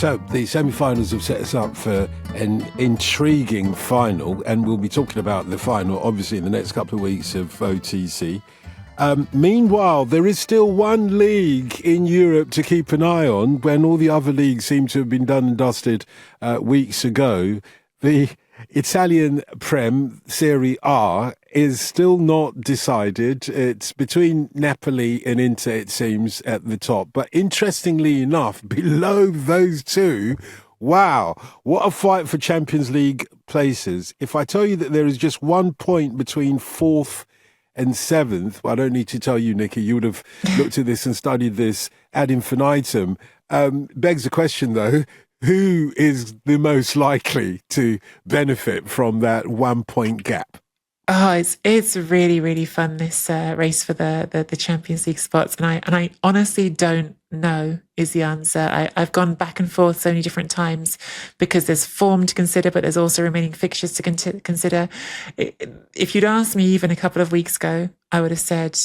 So the semi-finals have set us up for an intriguing final, and we'll be talking about the final, obviously, in the next couple of weeks of OTC. Meanwhile, there is still one league in Europe to keep an eye on when all the other leagues seem to have been done and dusted weeks ago. The Italian Serie A is still not decided. It's between Napoli and Inter, it seems, at the top. But interestingly enough, below those two, wow, what a fight for Champions League places. If I tell you that there is just 1 point between fourth and seventh, well, I don't need to tell you, Nicky, you would have looked at this and studied this ad infinitum. Begs the question, though, who is the most likely to benefit from that 1 point gap? Oh, it's really, really fun, this race for the Champions League spots. And I honestly don't know is the answer. I've gone back and forth so many different times because there's form to consider, but there's also remaining fixtures to consider. If you'd asked me even a couple of weeks ago, I would have said,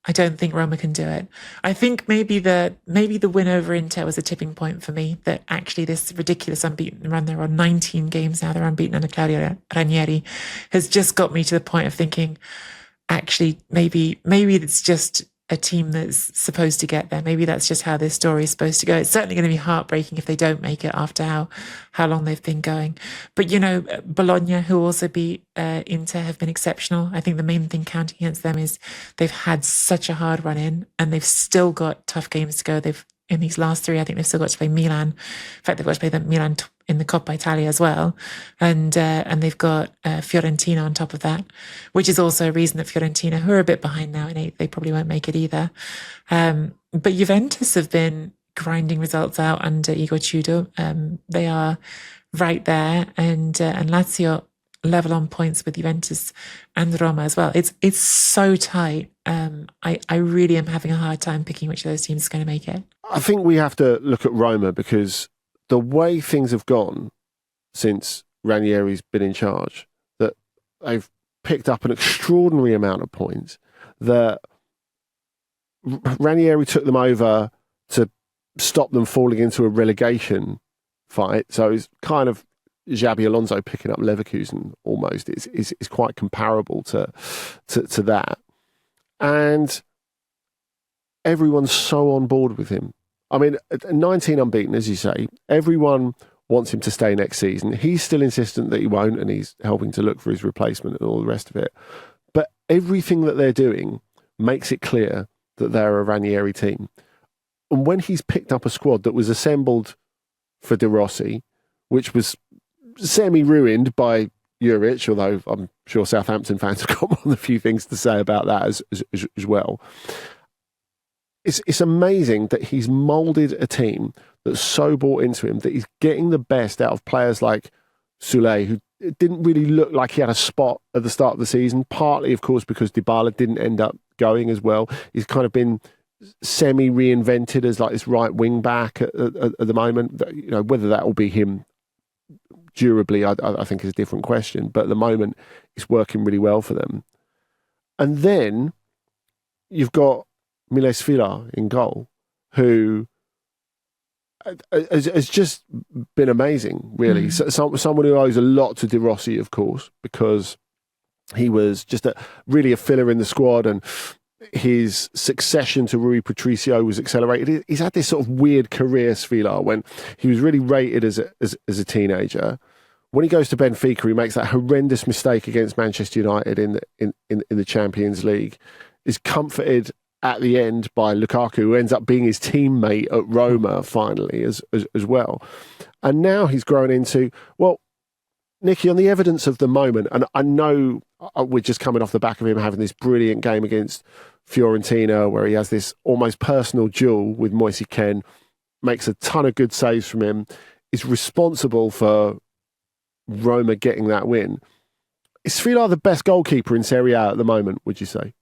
I don't think Roma can do it. I think maybe the win over Inter was a tipping point for me, that actually this ridiculous unbeaten run, they're on 19 games now, they're unbeaten under Claudio Ranieri, has just got me to the point of thinking, actually, maybe it's just a team that's supposed to get there. Maybe that's just how this story is supposed to go. It's certainly going to be heartbreaking if they don't make it after how long they've been going. But, Bologna, who also beat Inter, have been exceptional. I think the main thing counting against them is they've had such a hard run in, and they've still got tough games to go. In these last three, I think they've still got to play Milan. In fact, they've got to play Milan in the Coppa Italia as well. And they've got Fiorentina on top of that, which is also a reason that Fiorentina, who are a bit behind now in eighth, they probably won't make it either. But Juventus have been grinding results out under Igor Tudor. They are right there. And Lazio level on points with Juventus and Roma as well. It's so tight. I really am having a hard time picking which of those teams is going to make it. I think we have to look at Roma because the way things have gone since Ranieri's been in charge, that they've picked up an extraordinary amount of points, that Ranieri took them over to stop them falling into a relegation fight. So it's kind of Xabi Alonso picking up Leverkusen almost. It's quite comparable to that. And everyone's so on board with him. I mean, 19 unbeaten, as you say, everyone wants him to stay next season. He's still insistent that he won't, and he's helping to look for his replacement and all the rest of it. But everything that they're doing makes it clear that they're a Ranieri team. And when he's picked up a squad that was assembled for De Rossi, which was semi-ruined by Juric, although I'm sure Southampton fans have got more than a few things to say about that as well. It's amazing that he's moulded a team that's so bought into him, that he's getting the best out of players like Soulé, who didn't really look like he had a spot at the start of the season, partly, of course, because Dybala didn't end up going as well. He's kind of been semi-reinvented as like this right wing back at the moment. Whether that will be him durably, I think is a different question. But at the moment, it's working really well for them. And then you've got Miles Villa in goal, who has just been amazing, really. Someone who owes a lot to De Rossi, of course, because he was just really a filler in the squad, and his succession to Rui Patricio was accelerated. He's had this sort of weird career, Villa, when he was really rated as a teenager. When he goes to Benfica, he makes that horrendous mistake against Manchester United in the Champions League, is comforted at the end by Lukaku, who ends up being his teammate at Roma finally as well. And now he's grown into, well, Nicky, on the evidence of the moment, and I know we're just coming off the back of him having this brilliant game against Fiorentina where he has this almost personal duel with Moise Kean, makes a ton of good saves from him, is responsible for Roma getting that win. Is Villa the best goalkeeper in Serie A at the moment, would you say?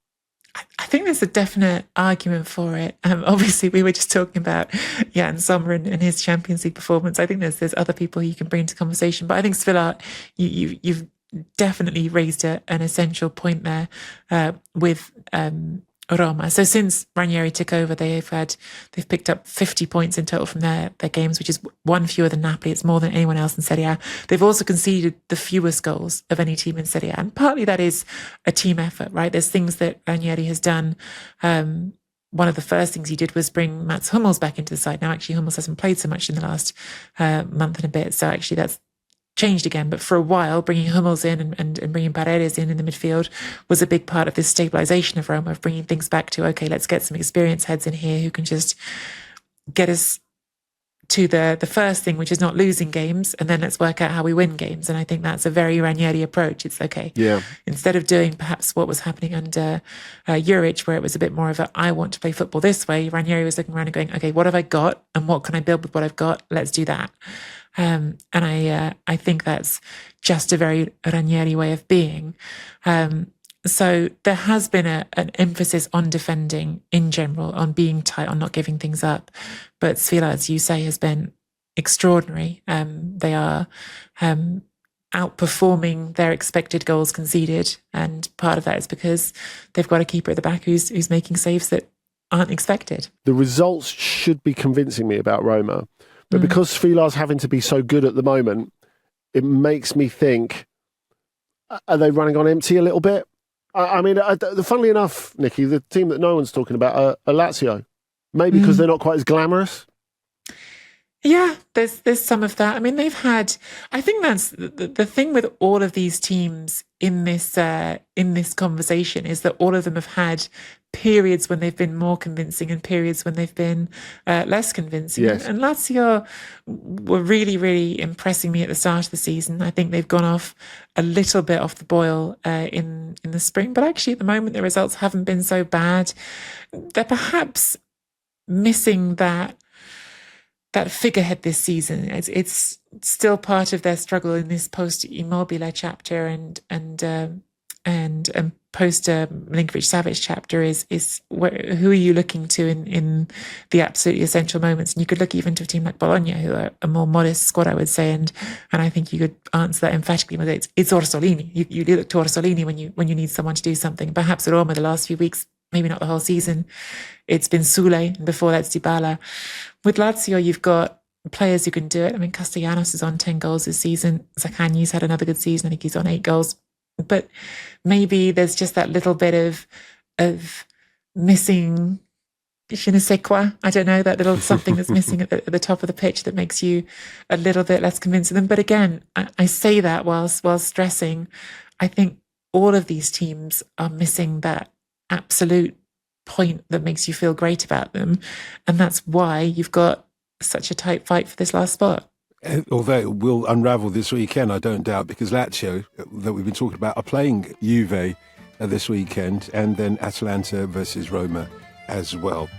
I think there's a definite argument for it. Obviously, we were just talking about Jan Sommer and his Champions League performance. I think there's other people you can bring to conversation, but I think Villa, you've definitely raised an essential point there with Roma. So since Ranieri took over, they've picked up 50 points in total from their games, which is one fewer than Napoli. It's more than anyone else in Serie A. They've also conceded the fewest goals of any team in Serie A. And partly that is a team effort, right? There's things that Ranieri has done. One of the first things he did was bring Mats Hummels back into the side. Now, actually, Hummels hasn't played so much in the last month and a bit. So actually that's changed again, but for a while, bringing Hummels in and bringing Paredes in the midfield was a big part of this stabilisation of Roma, of bringing things back to, okay, let's get some experienced heads in here who can just get us to the first thing, which is not losing games, and then let's work out how we win games. And I think that's a very Ranieri approach. It's okay. Yeah. Instead of doing perhaps what was happening under Juric, where it was a bit more of a, I want to play football this way, Ranieri was looking around and going, okay, what have I got and what can I build with what I've got? Let's do that. And I think that's just a very Ranieri way of being. So there has been an emphasis on defending in general, on being tight, on not giving things up. But Sfila, as you say, has been extraordinary. They are outperforming their expected goals conceded. And part of that is because they've got a keeper at the back who's making saves that aren't expected. The results should be convincing me about Roma. But because Sfila's having to be so good at the moment, it makes me think, are they running on empty a little bit? I mean, funnily enough, Nicky, the team that no one's talking about are Lazio. Maybe because they're not quite as glamorous. Yeah, there's some of that. I mean, they've had. I think that's the thing with all of these teams in this conversation is that all of them have had periods when they've been more convincing and periods when they've been less convincing. Yes. And Lazio were really, really impressing me at the start of the season. I think they've gone off a little bit off the boil in the spring, but actually at the moment the results haven't been so bad. They're perhaps missing that figurehead this season. It's still part of their struggle in this post Immobile chapter and post Milinkovic-Savic chapter is who are you looking to in the absolutely essential moments? And you could look even to a team like Bologna, who are a more modest squad, I would say, and I think you could answer that emphatically with it's Orsolini. You look to Orsolini when you need someone to do something. Perhaps at Roma the last few weeks, maybe not the whole season, it's been Sule, and before that's Dybala. With Lazio, you've got players who can do it. I mean, Castellanos is on 10 goals this season. Zaccagni's had another good season. I think he's on 8 goals. But maybe there's just that little bit of missing je ne sais quoi. I don't know, that little something that's missing at the top of the pitch that makes you a little bit less convincing them. But again, I say that while stressing, I think all of these teams are missing that absolute point that makes you feel great about them. And that's why you've got such a tight fight for this last spot. Although it will unravel this weekend, I don't doubt, because Lazio, that we've been talking about, are playing Juve this weekend, and then Atalanta versus Roma as well.